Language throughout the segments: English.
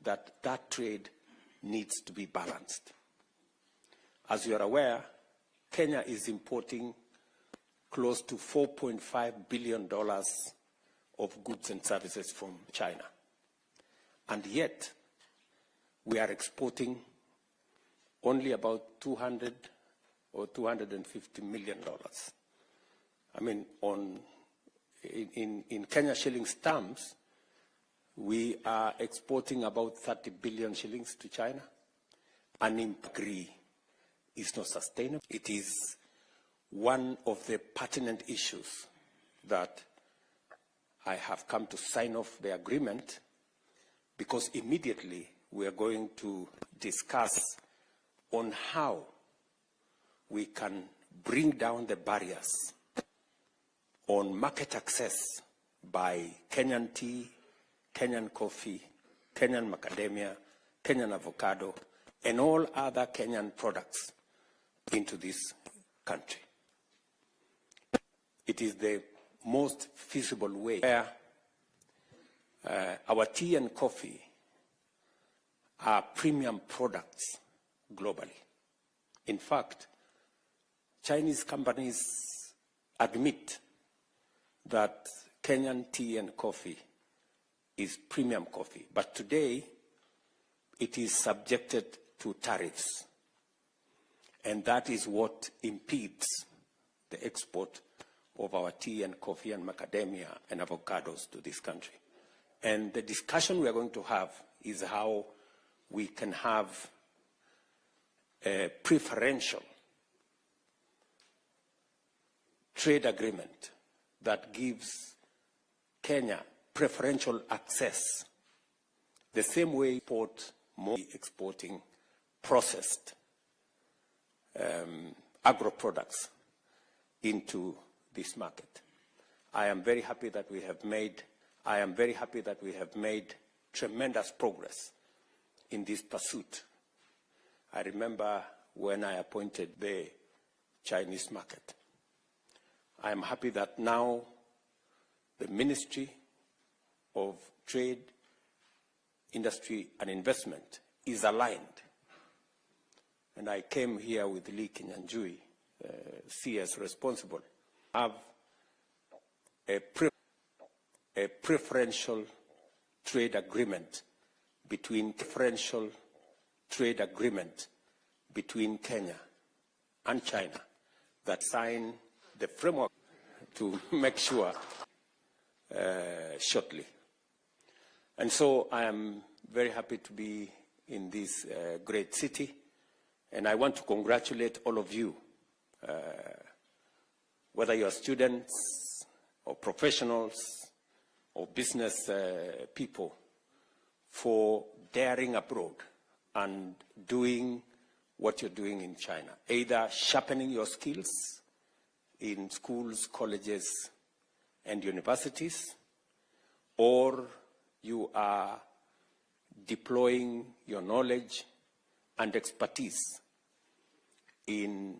that that trade needs to be balanced. As you are aware, Kenya is importing close to $4.5 billion of goods and services from China. And yet, we are exporting only about $200 or $250 million. I mean, in Kenya shillings terms, we are exporting about 30 billion shillings to China. And agree is not sustainable. It is one of the pertinent issues that I have come to sign off the agreement, because immediately we are going to discuss on how we can bring down the barriers on market access by Kenyan tea, Kenyan coffee, Kenyan macadamia, Kenyan avocado, and all other Kenyan products into this country. It is the most feasible way where our tea and coffee are premium products globally. In fact, Chinese companies admit that Kenyan tea and coffee is premium coffee, but today it is subjected to tariffs, and that is what impedes the export of our tea and coffee and macadamia and avocados to this country. And the discussion we are going to have is how we can have a preferential trade agreement that gives Kenya preferential access, the same way more exporting processed agro-products into this market. I am very happy that we have made tremendous progress in this pursuit. I remember when I appointed the Chinese market. I am happy that now the Ministry of Trade, Industry and Investment is aligned. And I came here with Lee Kinyanjui, CS responsible, have a preferential trade agreement between Kenya and China that sign the framework to make sure shortly. And so I am very happy to be in this great city, and I want to congratulate all of you, whether you are students or professionals or business people, for daring abroad and doing what you're doing in China, either sharpening your skills in schools, colleges, and universities, or you are deploying your knowledge and expertise in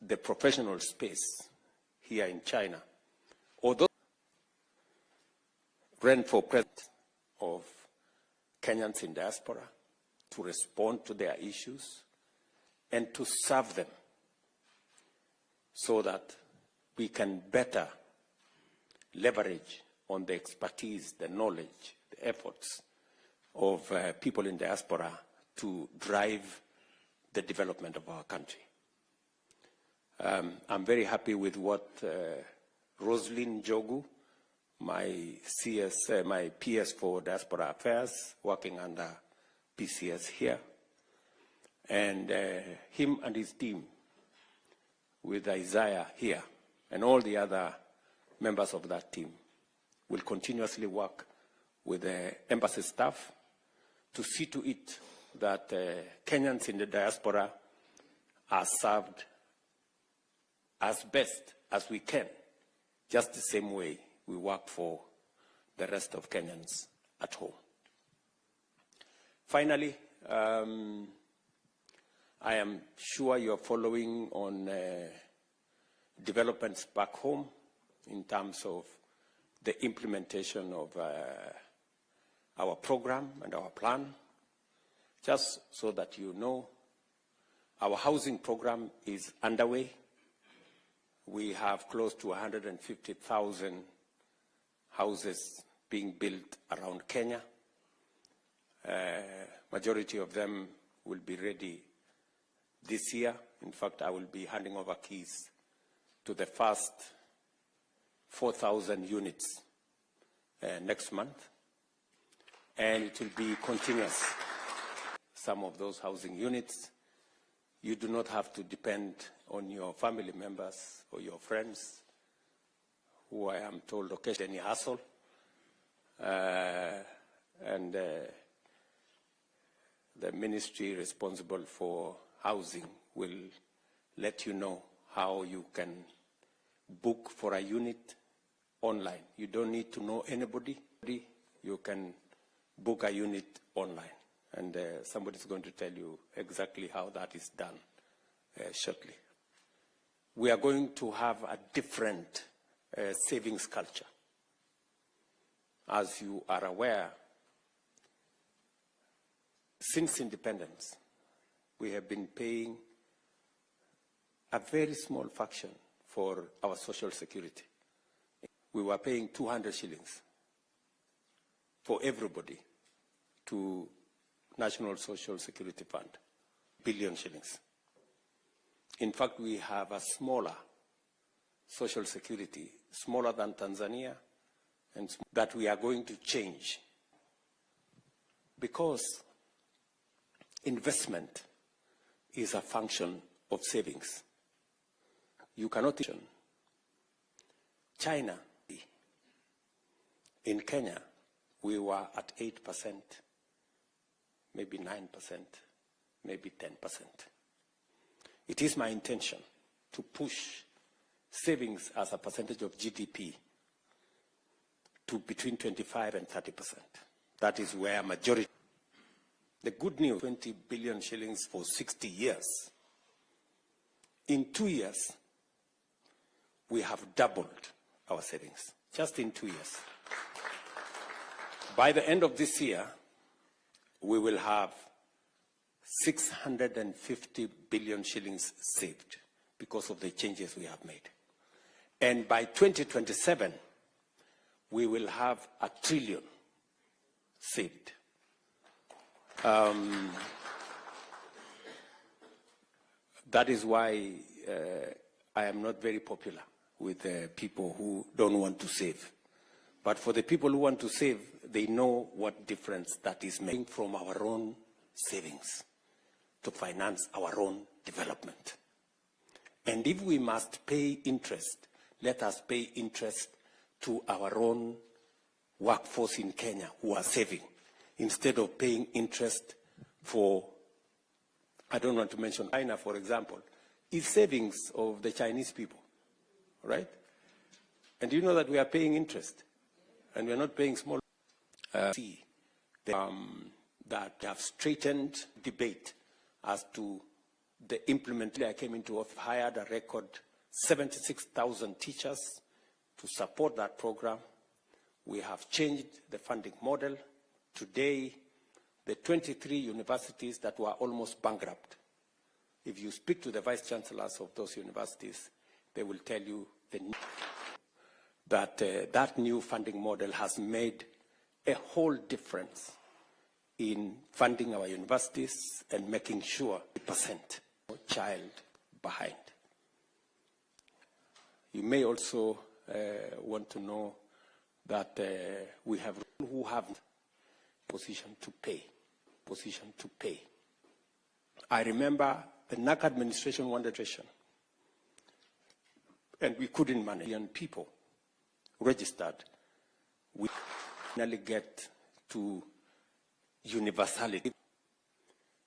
the professional space here in China. Although ran for president of Kenyans in diaspora to respond to their issues and to serve them so that we can better leverage on the expertise, the knowledge, the efforts of people in diaspora to drive the development of our country. I'm very happy with what Roslyn Jogu, my PS for Diaspora Affairs, working under PCS here, and him and his team with Isaiah here, and all the other members of that team will continuously work with the embassy staff to see to it that Kenyans in the diaspora are served as best as we can, just the same way we work for the rest of Kenyans at home. Finally, I am sure you're following on developments back home in terms of the implementation of our program and our plan. Just so that you know, our housing program is underway. We have close to 150,000 houses being built around Kenya. Majority of them will be ready this year. In fact, I will be handing over keys to the first 4,000 units next month. And it will be continuous. Some of those housing units, you do not have to depend on your family members or your friends, who I am told occasionally any hassle. The ministry responsible for housing will let you know how you can book for a unit online. You don't need to know anybody. You can book a unit online. And somebody's going to tell you exactly how that is done shortly. We are going to have a different savings culture. As you are aware, since independence, we have been paying a very small fraction for our social security. We were paying 200 shillings for everybody to National Social Security Fund, billion shillings. In fact, we have a smaller social security, smaller than Tanzania, and that we are going to change, because investment is a function of savings. You cannot. China, in Kenya, we were at 8%, maybe 9%, maybe 10%. It is my intention to push savings as a percentage of GDP to between 25 and 30%. That is where majority. The good news, 20 billion shillings for 60 years. In 2 years, we have doubled our savings, just in 2 years. By the end of this year, we will have 650 billion shillings saved because of the changes we have made. And by 2027, we will have 1 trillion saved. That is why I am not very popular with people who don't want to save. But for the people who want to save, they know what difference that is making from our own savings to finance our own development. And if we must pay interest, let us pay interest to our own workforce in Kenya who are saving, instead of paying interest for, I don't want to mention China, for example, is savings of the Chinese people, right? And you know that we are paying interest, and we are not paying small. See that have straightened debate as to the implementation. I came into office, hired a record 76,000 teachers to support that program. We have changed the funding model. Today, the 23 universities that were almost bankrupt, if you speak to the vice chancellors of those universities, they will tell you that that new funding model has made a whole difference in funding our universities and making sure 1% child behind. You may also want to know that we have who have position to pay. I remember the NAC administration wanted to, and we couldn't manage. And people registered. We finally get to universality.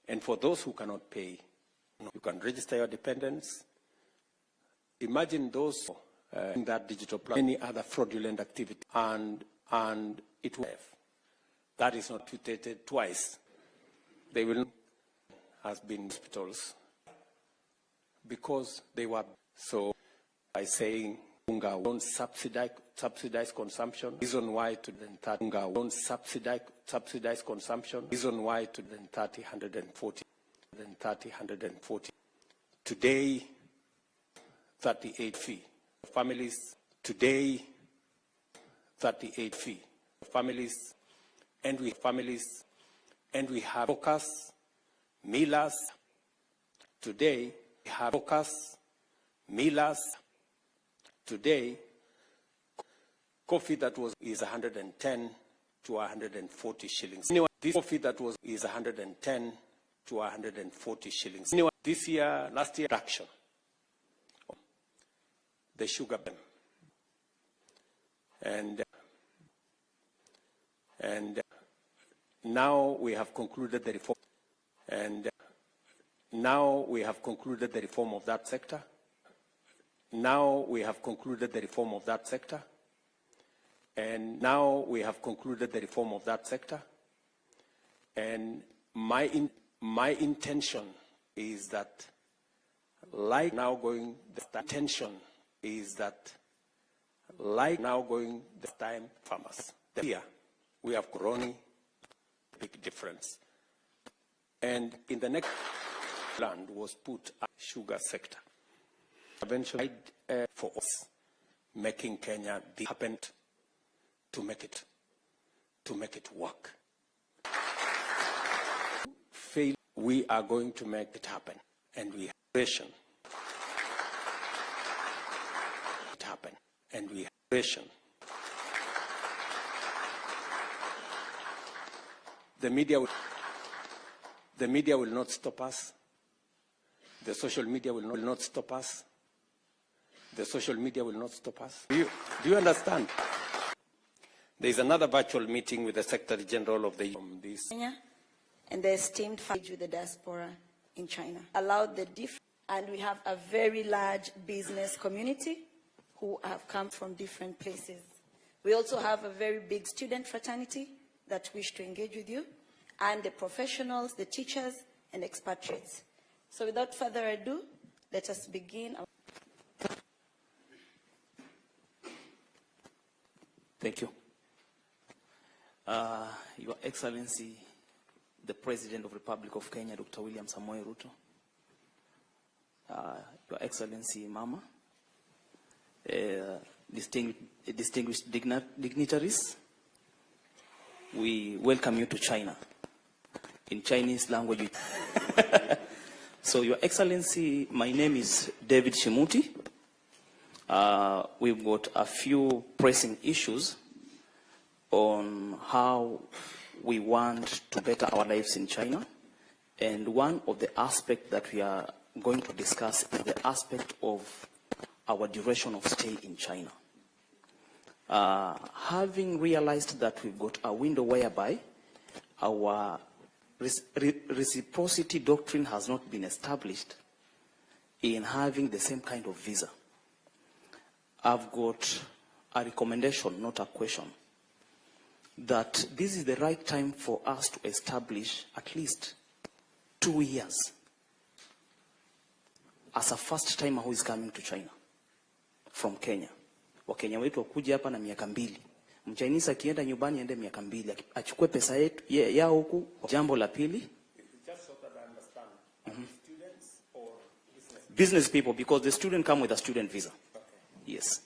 And for those who cannot pay, you can register your dependents. Imagine those in that digital platform, any other fraudulent activity, and it will have. That is not treated twice. They will has been hospitals because they were so by saying unga won't subsidize consumption. Reason why to then 30 unga won't subsidize consumption. Reason why to then 30, 140, then 30, 140. Today, 38 fee families. Today, 38 fee families, and we have focus millers. Today we have focus millers. Today, coffee that is 110 to 140 shillings. Anyway, this coffee that is 110 to 140 shillings. Anyway, last year, reduction. The sugar ban. And now we have concluded the reform. And now we have concluded the reform of that sector. Now we have concluded the reform of that sector. And now we have concluded the reform of that sector. And my intention is that, like now going the intention is that, like now going the time farmers. Here we have grown big difference. And in the next land was put a sugar sector. Eventually, for us, making Kenya happen to make it work. Fail, we are going to make it happen, and we have vision. It happen, and we have vision. The media will not stop us. The social media will not stop us. The social media will not stop us. Do you understand? There is another virtual meeting with the Secretary General of the Kenya and the esteemed with the diaspora in China. Allowed the and we have a very large business community who have come from different places. We also have a very big student fraternity that wish to engage with you, and the professionals, the teachers, and expatriates. So without further ado, let us begin. Thank you. Your Excellency, the President of the Republic of Kenya, Dr. William Samoei Ruto. Your Excellency, Mama, distinguished dignitaries, we welcome you to China. In Chinese language. So, Your Excellency, my name is David Shimuti. We've got a few pressing issues on how we want to better our lives in China. And one of the aspects that we are going to discuss is the aspect of our duration of stay in China. Having realized that we've got a window whereby our reciprocity doctrine has not been established in having the same kind of visa, I've got a recommendation, not a question, that this is the right time for us to establish at least 2 years as a first timer who is coming to China from Kenya. Wakenya wetu wakuja hapa na miaka 2. Mchinese akienda nyumbani aende miaka 2, achukue pesa yetu yao huku. Jambo la pili, just so that I understand, students or business people, because the student come with a student visa. Okay. Yes.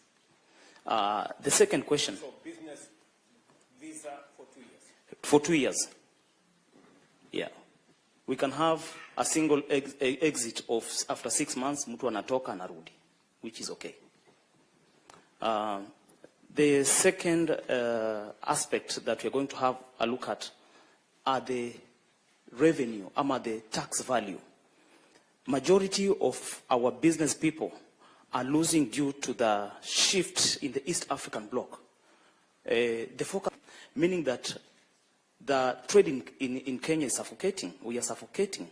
The second question. So business visa for 2 years. For 2 years. Yeah. We can have a single exit of after 6 months, mtu anatoka anarudi, which is okay. The second aspect that we're going to have a look at are the revenue, the tax value. Majority of our business people are losing due to the shift in the East African bloc. The focus, meaning that the trading in Kenya is suffocating. We are suffocating.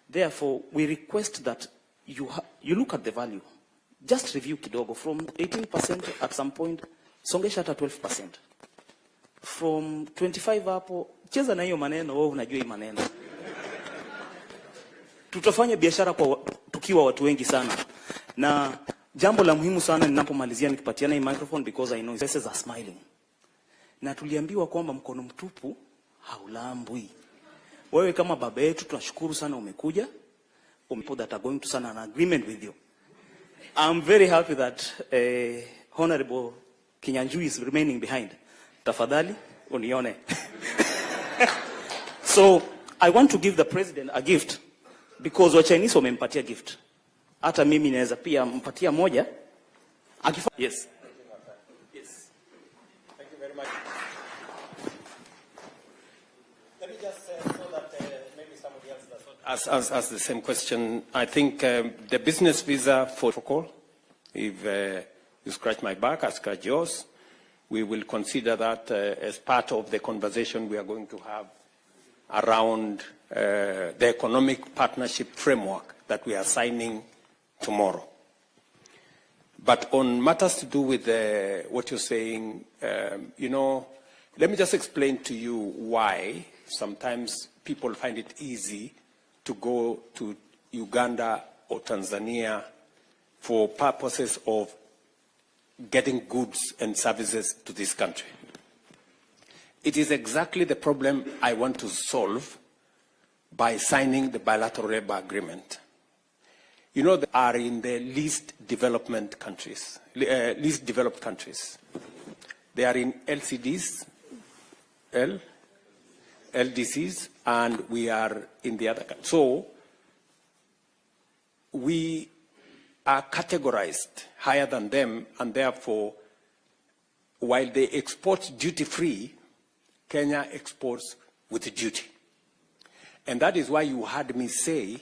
Therefore, we request that you look at the value. Just review kidogo from 18% at some point, songesha hata 12%. From 25 hapo, cheza na hiyo maneno, wewe unajua hii maneno. Tutafanya biashara kwa tukiwa watu wengi sana. Na Jambo la muhimu sana ninapomalizia nikipatiana hii microphone, because I know faces are smiling. Na tuliambiwa kwamba mkono mtupu haulambwi. Wewe kama baba yetu tunashukuru sana umekuja. People that are going to sign an agreement with you. I'm very happy that Honorable Kinyanjui is remaining behind. Tafadhali unione. So I want to give the president a gift, because wa Chinese wamempatia gift. Hata mimi naweza pia mpatia moja. Yes. Yes. Thank you very much. Let me just say so that maybe somebody else does not ask the same question. I think the business visa protocol, if you scratch my back, I scratch yours, we will consider that as part of the conversation we are going to have around the economic partnership framework that we are signing tomorrow. But on matters to do with what you're saying, let me just explain to you why sometimes people find it easy to go to Uganda or Tanzania for purposes of getting goods and services to this country. It is exactly the problem I want to solve by signing the bilateral labor agreement. You know, they are in the least developed countries. They are in LCDs, LDCs, and we are in the other countries. So we are categorized higher than them, and therefore, while they export duty-free, Kenya exports with duty. And that is why you heard me say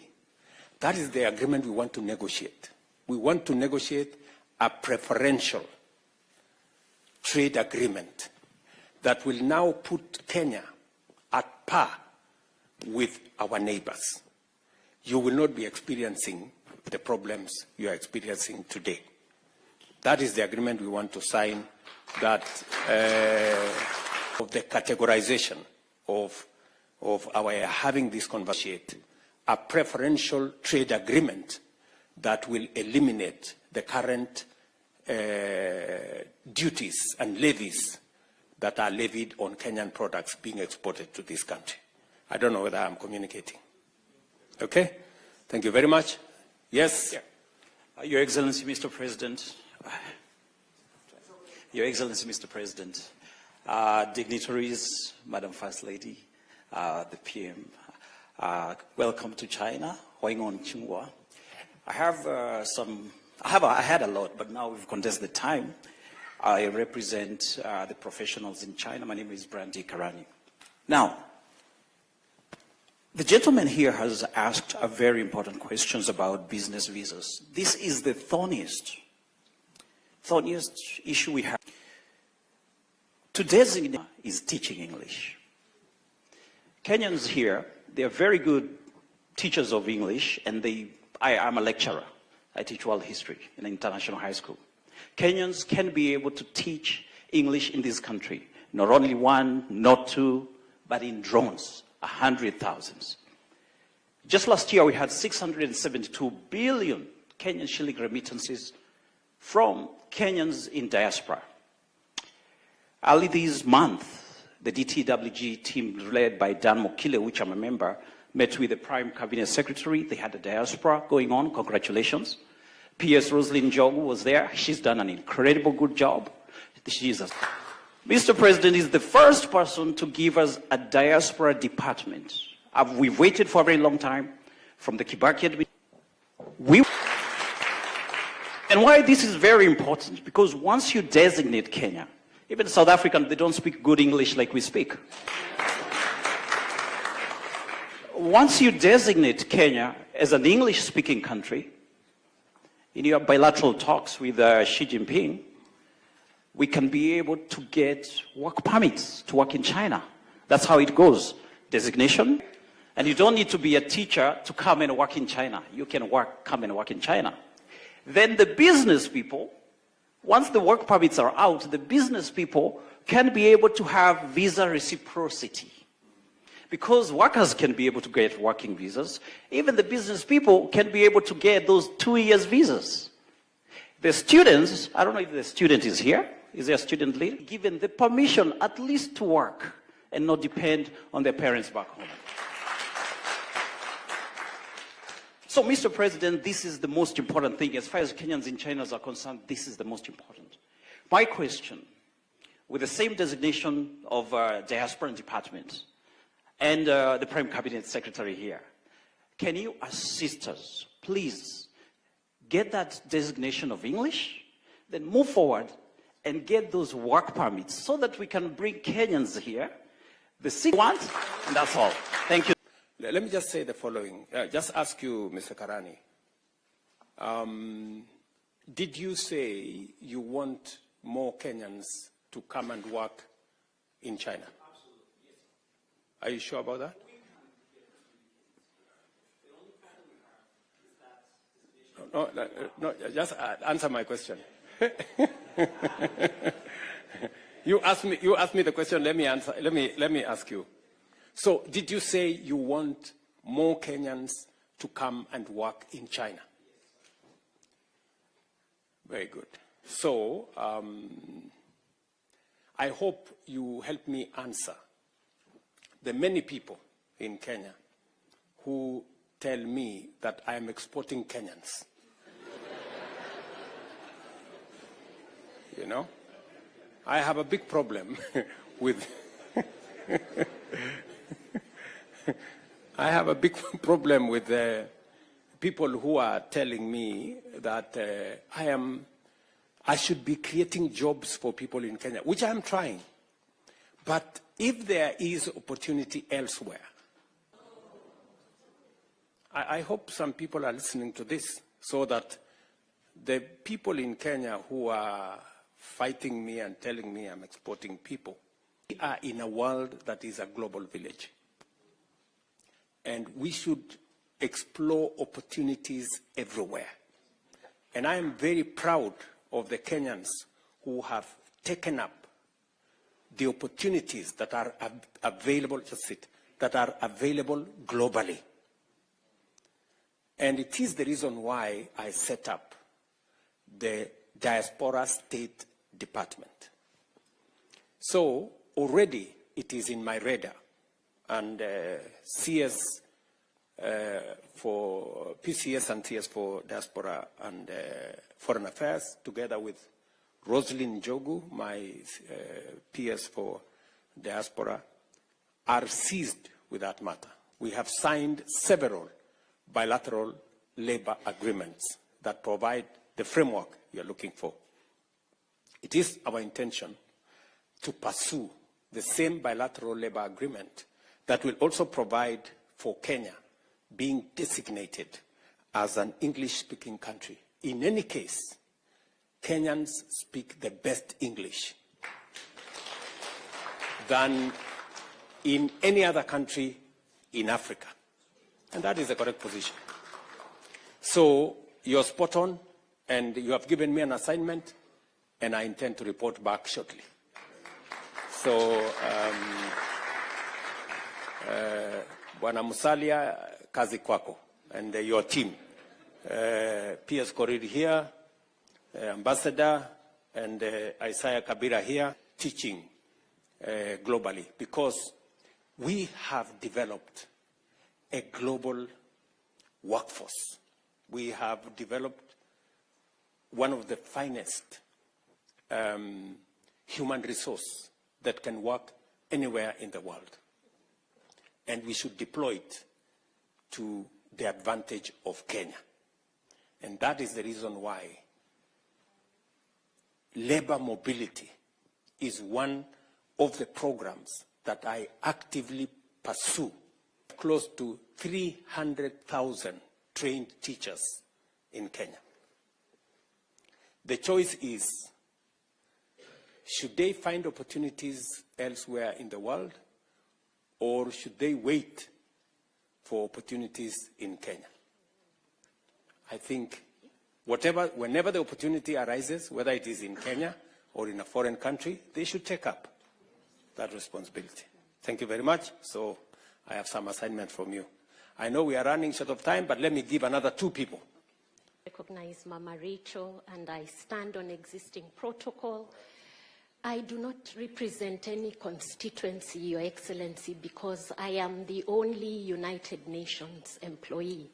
that is the agreement we want to negotiate. We want to negotiate a preferential trade agreement that will now put Kenya at par with our neighbors. You will not be experiencing the problems you are experiencing today. That is the agreement we want to sign, that of the categorization of our having this conversation, a preferential trade agreement that will eliminate the current duties and levies that are levied on Kenyan products being exported to this country. I don't know whether I'm communicating. Okay? Thank you very much. Yes? Yeah. Your Excellency, Mr. President. Your Excellency, Mr. President. Dignitaries, Madam First Lady, the PM, welcome to China. I had a lot, but now we've condensed the time. I represent the professionals in China. My name is Brandy Karani. Now, the gentleman here has asked a very important questions about business visas. This is the thorniest issue we have. To designate is teaching English. Kenyans here, they are very good teachers of English, and I'm a lecturer. I teach world history in an international high school. Kenyans can be able to teach English in this country. Not only one, not two, but in drones, 100,000. Just last year, we had 672 billion Kenyan shilling remittances from Kenyans in diaspora. Early this month, the DTWG team led by Dan Mokile, which I'm a member, met with the Prime Cabinet Secretary. They had a diaspora going on. Congratulations. P.S. Rosalind Jogu was there. She's done an incredible good job. Mr. President is the first person to give us a diaspora department. We've waited for a very long time from the Kibaki administration. And why this is very important, because once you designate Kenya, even South Africans, they don't speak good English like we speak. Once you designate Kenya as an English-speaking country, in your bilateral talks with Xi Jinping, we can be able to get work permits to work in China. That's how it goes. Designation. And you don't need to be a teacher to come and work in China. You can come and work in China. Then the business people, once the work permits are out, the business people can be able to have visa reciprocity. Because workers can be able to get working visas, even the business people can be able to get those 2 years visas. the students, I don't know if the student is here. Is there a student leader? Given the permission at least to work and not depend on their parents back home. So, Mr. President, this is the most important thing. As far as Kenyans in China are concerned, this is the most important. My question, with the same designation of Diaspora Department and the Prime Cabinet Secretary here, can you assist us, please, get that designation of English, then move forward and get those work permits so that we can bring Kenyans here, the sick ones, and that's all. Thank you. Let me just say the following. Just ask you, Mr. Karani. Did you say you want more Kenyans to come and work in China? Absolutely, yes. Are you sure about that? No, just answer my question. You asked me the question. Let me answer. Let me ask you. So, did you say you want more Kenyans to come and work in China? Very good. So, I hope you help me answer the many people in Kenya who tell me that I am exporting Kenyans. You know, I have a big problem with I have a big problem with people who are telling me that I should be creating jobs for people in Kenya, which I'm trying. But if there is opportunity elsewhere, I hope some people are listening to this so that the people in Kenya who are fighting me and telling me I'm exporting people, we are in a world that is a global village. And we should explore opportunities everywhere. And I am very proud of the Kenyans who have taken up the opportunities that are available, that are available globally. And it is the reason why I set up the Diaspora State Department. So already it is in my radar. And CS for PCS and CS for Diaspora and Foreign Affairs, together with Roslyn Jogu, my PS for Diaspora, are seized with that matter. We have signed several bilateral labor agreements that provide the framework you're looking for. It is our intention to pursue the same bilateral labor agreement that will also provide for Kenya being designated as an English-speaking country. In any case, Kenyans speak the best English than in any other country in Africa. And that is the correct position. So you're spot on, and you have given me an assignment, and I intend to report back shortly. So, Bwana Musalia, kazi kwako, and your team. PS Korir here, Ambassador, and Isaiah Kabira here, teaching globally, because we have developed a global workforce. We have developed one of the finest human resource that can work anywhere in the world. And we should deploy it to the advantage of Kenya. And that is the reason why labor mobility is one of the programs that I actively pursue. Close to 300,000 trained teachers in Kenya. The choice is, should they find opportunities elsewhere in the world, or should they wait for opportunities in Kenya? I think whenever the opportunity arises, whether it is in Kenya or in a foreign country, they should take up that responsibility. Thank you very much. So I have some assignment from you. I know we are running short of time, but let me give another two people Recognize Mama Rachel, and I stand on existing protocol. I do not represent any constituency, Your Excellency, because I am the only United Nations employee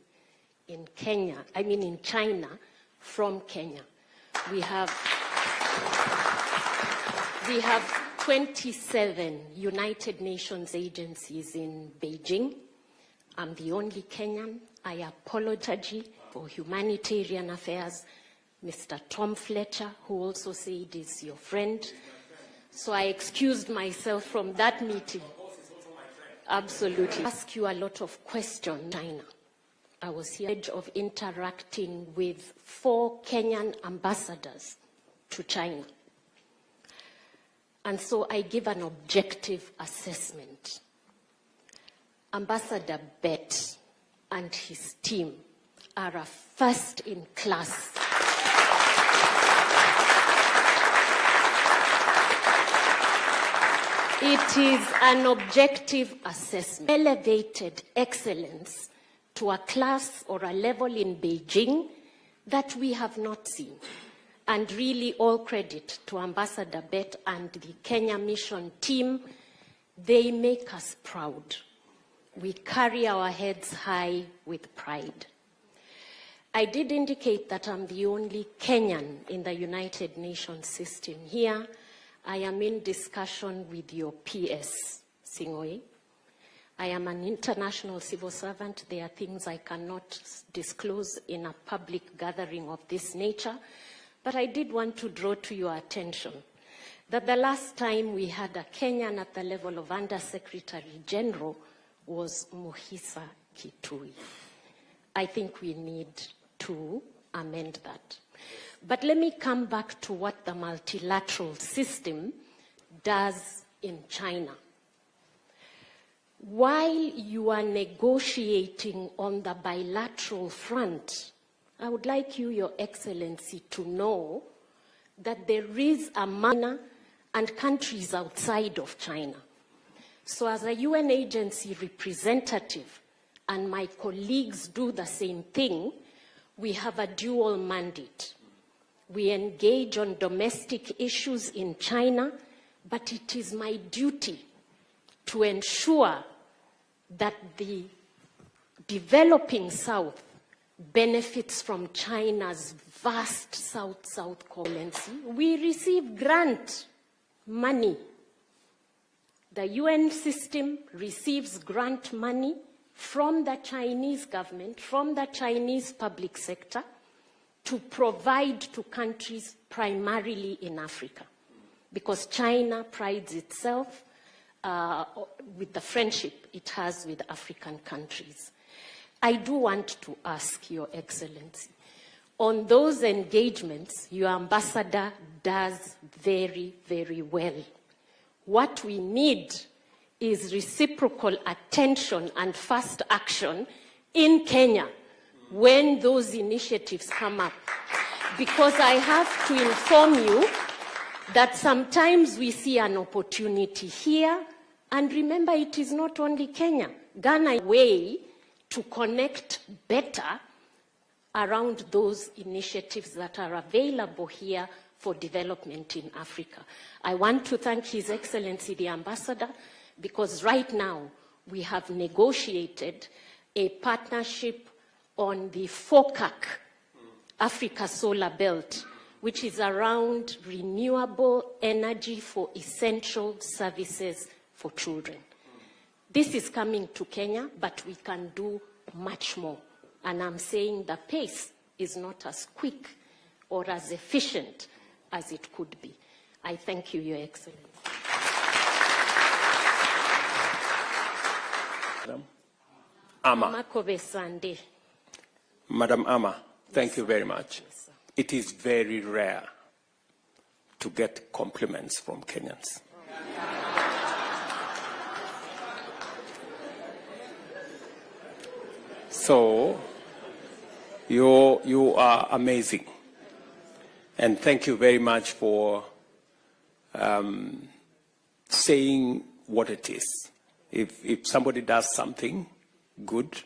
in in China, from Kenya. We have 27 United Nations agencies in Beijing. I'm the only Kenyan. I apologize for humanitarian affairs, Mr. Tom Fletcher, who also said is your friend. So I excused myself from that meeting. Absolutely. I ask you a lot of questions. China. I was here of interacting with 4 Kenyan ambassadors to China. And so I give an objective assessment. Ambassador Bett and his team are a first-in-class It is an objective assessment. Elevated excellence to a class or a level in Beijing that we have not seen. And really all credit to Ambassador Bett and the Kenya mission team. They make us proud. We carry our heads high with pride. I did indicate that I'm the only Kenyan in the United Nations system here. I am in discussion with your PS, Sing'oei. I am an international civil servant. There are things I cannot disclose in a public gathering of this nature. But I did want to draw to your attention that the last time we had a Kenyan at the level of Undersecretary General was Muhisa Kitui. I think we need to amend that. But let me come back to what the multilateral system does in China. While you are negotiating on the bilateral front, I would like you, Your Excellency, to know that there is a China and countries outside of China. So as a UN agency representative, and my colleagues do the same thing, we have a dual mandate. We engage on domestic issues in China, but it is my duty to ensure that the developing South benefits from China's vast South-South currency. We receive grant money. The UN system receives grant money from the Chinese government, from the Chinese public sector, to provide to countries primarily in Africa. Because China prides itself with the friendship it has with African countries. I do want to ask, Your Excellency, on those engagements, your ambassador does very, very well. What we need is reciprocal attention and fast action in Kenya when those initiatives come up. Because I have to inform you that sometimes we see an opportunity here, and remember, it is not only Kenya. Ghana way to connect better around those initiatives that are available here for development in Africa. I want to thank His Excellency the Ambassador, because right now we have negotiated a partnership on the FOCAC, Africa Solar Belt, which is around renewable energy for essential services for children. This is coming to Kenya, but we can do much more. And I'm saying the pace is not as quick or as efficient as it could be. I thank you, Your Excellency. Ama. Sande. Madam Ama, thank you very much. Yes, it is very rare to get compliments from Kenyans. So, you are amazing. And thank you very much for saying what it is. If somebody does something good,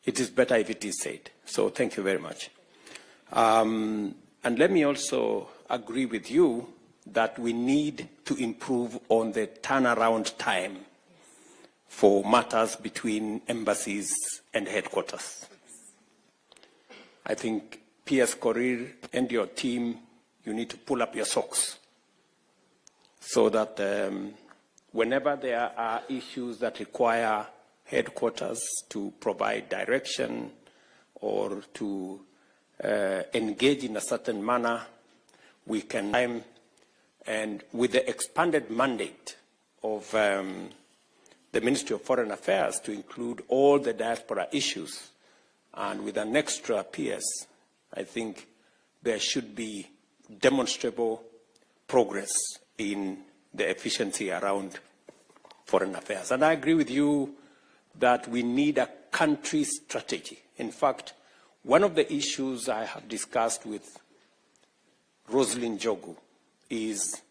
it is better if it is said. So thank you very much. And let me also agree with you that we need to improve on the turnaround time for matters between embassies and headquarters. I think PS Korir and your team, you need to pull up your socks so that whenever there are issues that require headquarters to provide direction or to engage in a certain manner, we can, and with the expanded mandate of the Ministry of Foreign Affairs to include all the diaspora issues, and with an extra PS, I think there should be demonstrable progress in the efficiency around foreign affairs. And I agree with you that we need a country strategy. In fact, one of the issues I have discussed with Rosalind Jogu is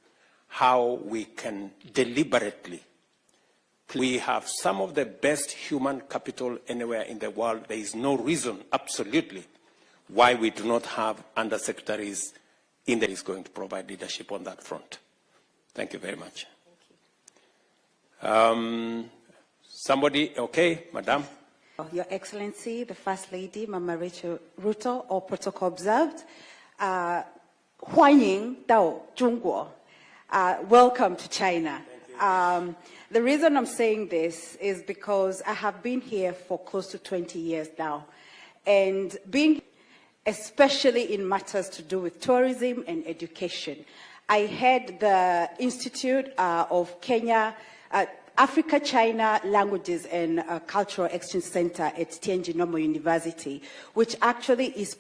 how we can deliberately. We have some of the best human capital anywhere in the world. There is no reason, absolutely, why we do not have undersecretaries in that is going to provide leadership on that front. Thank you very much. Somebody, okay, Madam. Your Excellency, the First Lady, Mama Rachel Ruto, all protocol observed. 欢迎到中国. Welcome to China. The reason I'm saying this is because I have been here for close to 20 years now. And being, especially in matters to do with tourism and education, I head the Institute of Kenya, Africa, China Languages and Cultural Exchange Center at Tianjin Normal University, which actually is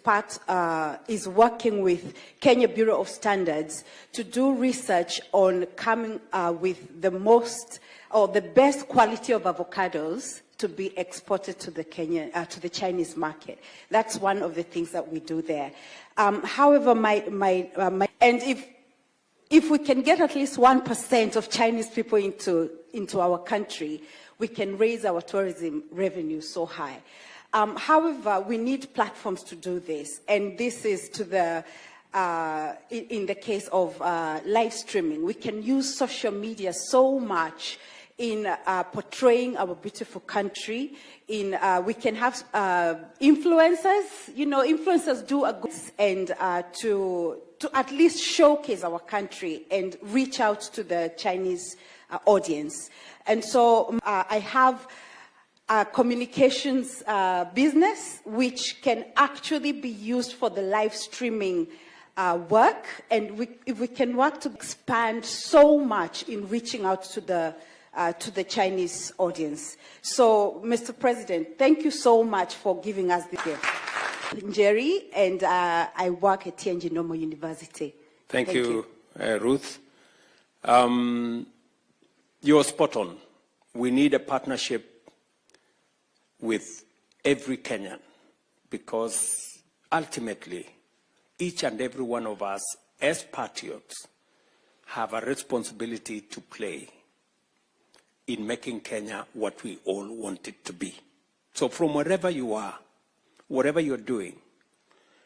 is working with Kenya Bureau of Standards to do research on coming with the most or the best quality of avocados to be exported to the to the Chinese market. That's one of the things that we do there. However, and if we can get at least 1% of Chinese people into our country, we can raise our tourism revenue so high. However, we need platforms to do this, and this is to the in the case of live streaming. We can use social media so much in portraying our beautiful country. We can have influencers. You know, influencers do a good and to at least showcase our country and reach out to the Chinese audience. And so I have a communications business which can actually be used for the live streaming work. And if we can work to expand so much in reaching out to the Chinese audience. So, Mr. President, thank you so much for giving us this gift. Jerry, and I work at Tianjin Normal University. Thank you. Ruth. You're spot on. We need a partnership with every Kenyan because ultimately, each and every one of us as patriots have a responsibility to play in making Kenya what we all want it to be. So from wherever you are, whatever you're doing,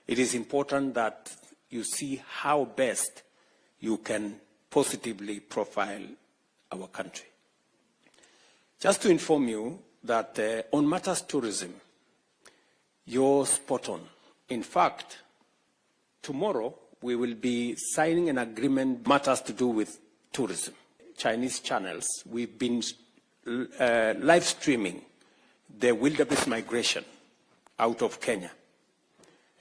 it is important that you see how best you can positively profile our country. Just to inform you that on matters tourism, you're spot on. In fact, tomorrow we will be signing an agreement matters to do with tourism. Chinese channels, we've been live streaming the wildebeest migration out of Kenya.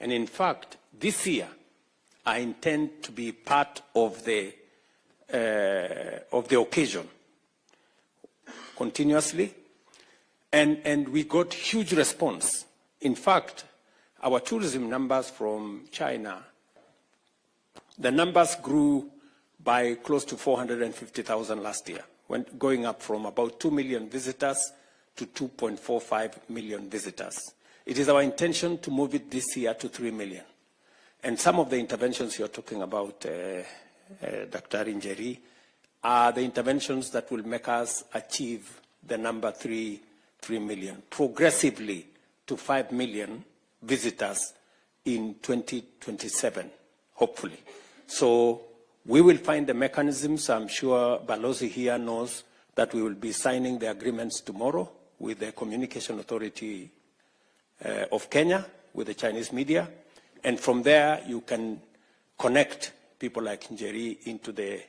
And in fact, this year, I intend to be part of the occasion continuously. And we got huge response. In fact, our tourism numbers from China, the numbers grew by close to 450,000 last year, going up from about 2 million visitors to 2.45 million visitors. It is our intention to move it this year to 3 million. And some of the interventions you're talking about, Dr. Njeri, are the interventions that will make us achieve the number 3 million progressively to 5 million visitors in 2027, hopefully. So we will find the mechanisms. I'm sure Balozi here knows that we will be signing the agreements tomorrow with the Communication Authority of Kenya, with the Chinese media. And from there, you can connect people like Njeri into the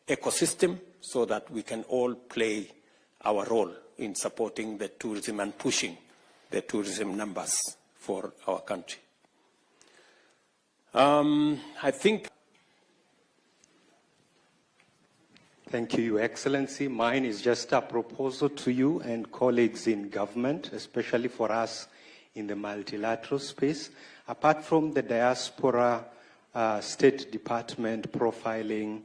ecosystem so that we can all play our role in supporting the tourism and pushing the tourism numbers for our country. I think. Thank you, Your Excellency. Mine is just a proposal to you and colleagues in government, especially for us in the multilateral space. Apart from the diaspora State Department profiling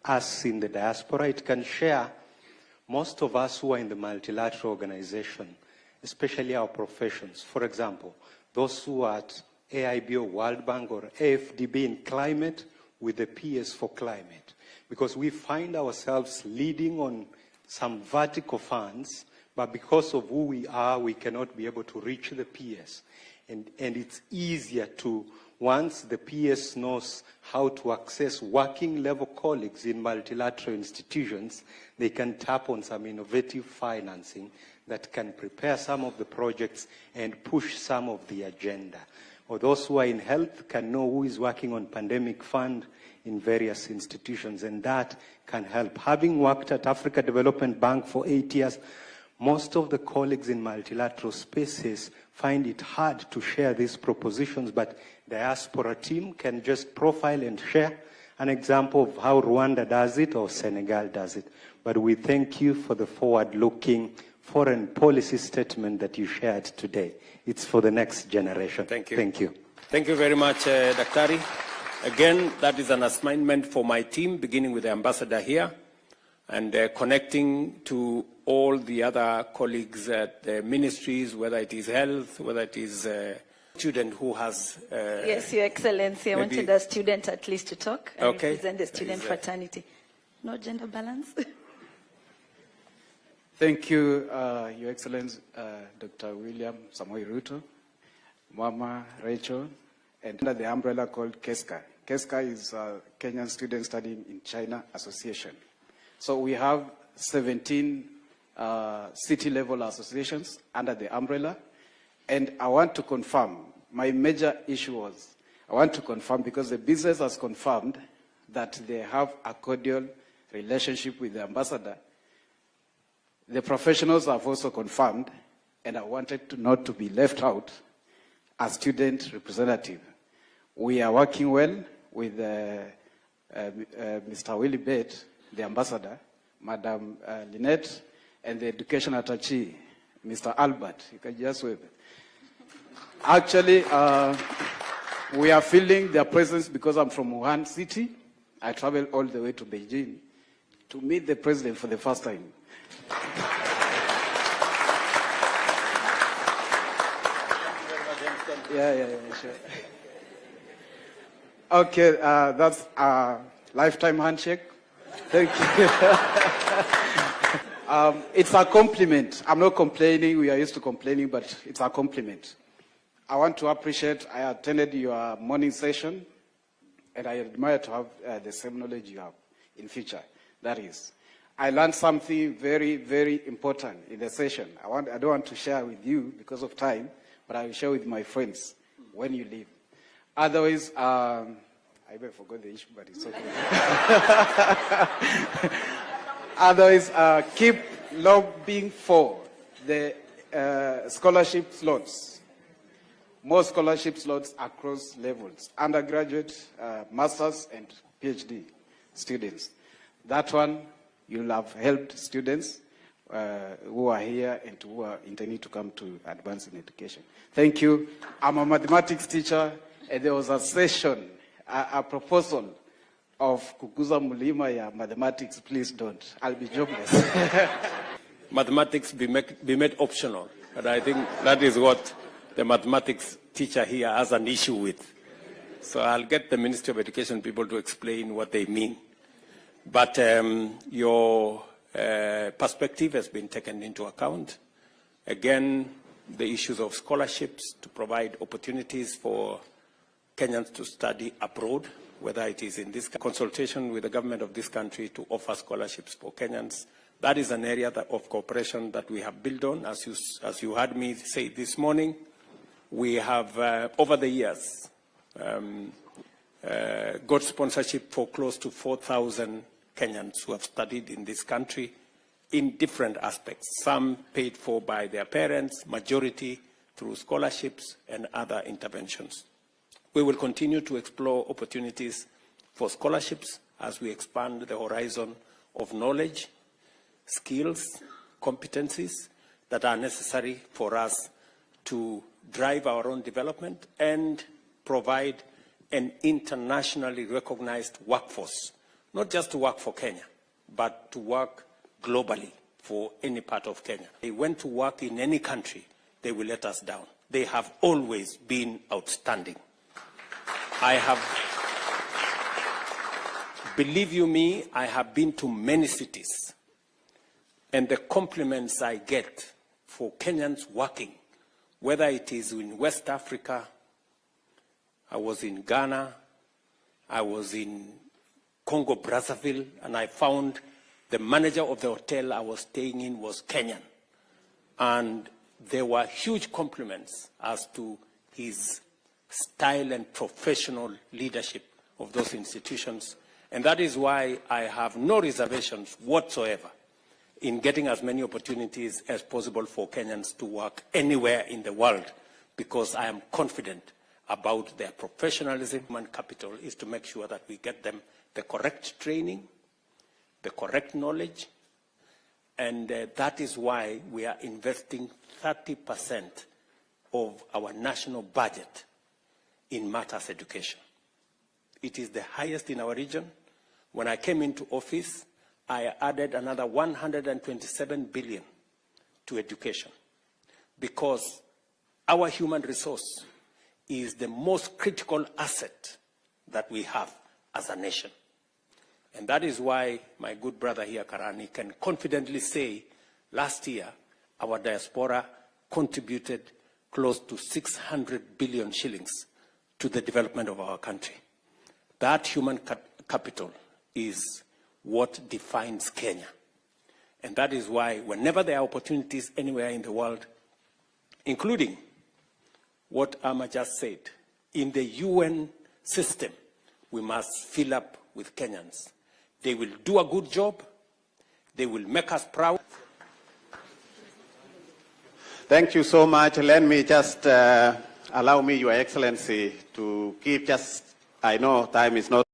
us in the diaspora, it can share most of us who are in the multilateral organization, especially our professions. For example, those who are at AIB or World Bank or AFDB in climate with the PS for climate. Because we find ourselves leading on some vertical funds, but because of who we are, we cannot be able to reach the PS. And it's easier to, once the PS knows how to access working level colleagues in multilateral institutions, they can tap on some innovative financing that can prepare some of the projects and push some of the agenda. Or those who are in health can know who is working on pandemic fund in various institutions, and that can help. Having worked at Africa Development Bank for 8 years, most of the colleagues in multilateral spaces find it hard to share these propositions, but diaspora team can just profile and share an example of how Rwanda does it or Senegal does it. But we thank you for the forward-looking foreign policy statement that you shared today. It's for the next generation. Thank you. Thank you. Thank you very much, Daktari. Again, that is an assignment for my team, beginning with the ambassador here, and connecting to all the other colleagues at the ministries, whether it is health, whether it is student who has... yes, Your Excellency, I wanted the student at least to talk and represent the student fraternity. No gender balance? Thank you, Your Excellency, Dr. William Samoei Ruto, Mama Rachel, and under the umbrella called KESCA. KESCA is Kenyan Students Studying in China Association. So we have 17 city-level associations under the umbrella. And I want to confirm, my major issue was, I want to confirm because the business has confirmed that they have a cordial relationship with the ambassador. The professionals have also confirmed, and I wanted to not to be left out as student representative. We are working well with Mr. Willie Bett, the ambassador, Madam Lynette, and the education attaché, Mr. Albert. You can just wave. Actually, we are feeling their presence because I'm from Wuhan City. I traveled all the way to Beijing to meet the president for the first time. Yeah, sure. Okay, that's a lifetime handshake. Thank you. It's a compliment. I'm not complaining. We are used to complaining, but it's a compliment. I want to appreciate, I attended your morning session, and I admire to have the same knowledge you have in future. That is, I learned something very, very important in the session. I don't want to share with you because of time, but I will share with my friends when you leave. Otherwise, I even forgot the issue, but it's okay. Otherwise, keep lobbying for the scholarship slots. More scholarship slots across levels, undergraduate, master's, and PhD students. That one, you'll have helped students who are here and who are intending to come to advance in education. Thank you. I'm a mathematics teacher, and there was a session, a proposal of Kukuza Mulima ya mathematics. Please don't. I'll be jobless. Mathematics be made optional, but I think that is what the mathematics teacher here has an issue with. So I'll get the Ministry of Education people to explain what they mean. But your perspective has been taken into account. Again, the issues of scholarships to provide opportunities for Kenyans to study abroad, whether it is in this consultation with the government of this country to offer scholarships for Kenyans. That is an area of cooperation that we have built on. As you heard me say this morning, we have, over the years, got sponsorship for close to 4,000 Kenyans who have studied in this country in different aspects, some paid for by their parents, majority through scholarships and other interventions. We will continue to explore opportunities for scholarships as we expand the horizon of knowledge, skills, competencies that are necessary for us to drive our own development and provide an internationally recognized workforce, not just to work for Kenya, but to work globally for any part of Kenya. They went to work in any country, they will let us down. They have always been outstanding. Believe you me, I have been to many cities, and the compliments I get for Kenyans working, whether it is in West Africa, I was in Ghana, I was in Congo Brazzaville, and I found the manager of the hotel I was staying in was Kenyan. And there were huge compliments as to his style and professional leadership of those institutions. And that is why I have no reservations whatsoever in getting as many opportunities as possible for Kenyans to work anywhere in the world, because I am confident about their professionalism. Human capital is to make sure that we get them the correct training, the correct knowledge, and that is why we are investing 30% of our national budget in matters education. It is the highest in our region. When I came into office, I added another 127 billion to education, because our human resource is the most critical asset that we have as a nation. And that is why my good brother here, Karani, can confidently say last year our diaspora contributed close to 600 billion shillings to the development of our country. That human capital is what defines Kenya. And that is why whenever there are opportunities anywhere in the world, including what Amma just said, in the UN system, we must fill up with Kenyans. They will do a good job. They will make us proud. Thank you so much. Let me just allow me, Your Excellency, to give just, I know time is not